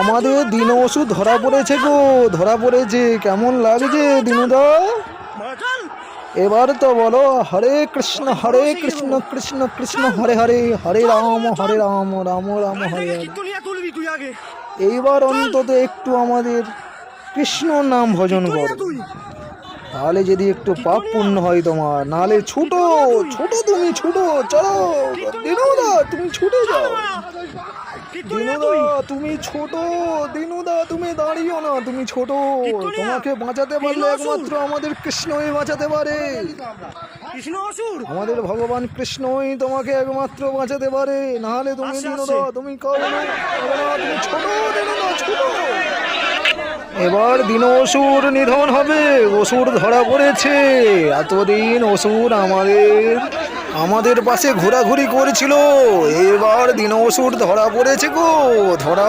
আমাদের দিন ওষুধ ধরা পড়েছে গো, ধরা পড়েছে। কেমন লাগছে দিনুদা? এবার তো বলো হরে কৃষ্ণ কৃষ্ণ কৃষ্ণ হরে হরে, হরে রাম রাম রাম হরে হরে। এইবার অন্তত একটু আমাদের কৃষ্ণ নাম ভজন করো, তাহলে যদি একটু পাপ পুণ্য হয় তোমার। নাহলে ছুটো ছুটো, তুমি ছুটো, চলো দিনুদা তুমি ছুটে যাও। দিনুদা তুমি ছোট, দিনুদা তুমি দাঁড়িও না, তুমি ছোট। তোমাকে বাঁচাতে পারলে একমাত্র আমাদের কৃষ্ণই বাঁচাতে পারে। আমাদের ভগবান কৃষ্ণই তোমাকে একমাত্র বাঁচাতে পারে। নাহলে তুমি দিনুদা তুমি তুমি ছোট, দিনুদা ছোট। এবার দিন অসুর নিধন হবে, অসুর ধরা পড়েছে। এতদিন অসুর আমাদের পাশে ঘোরাঘুরি করেছিল, এবার দিন অসুর ধরা পড়েছে গো, ধরা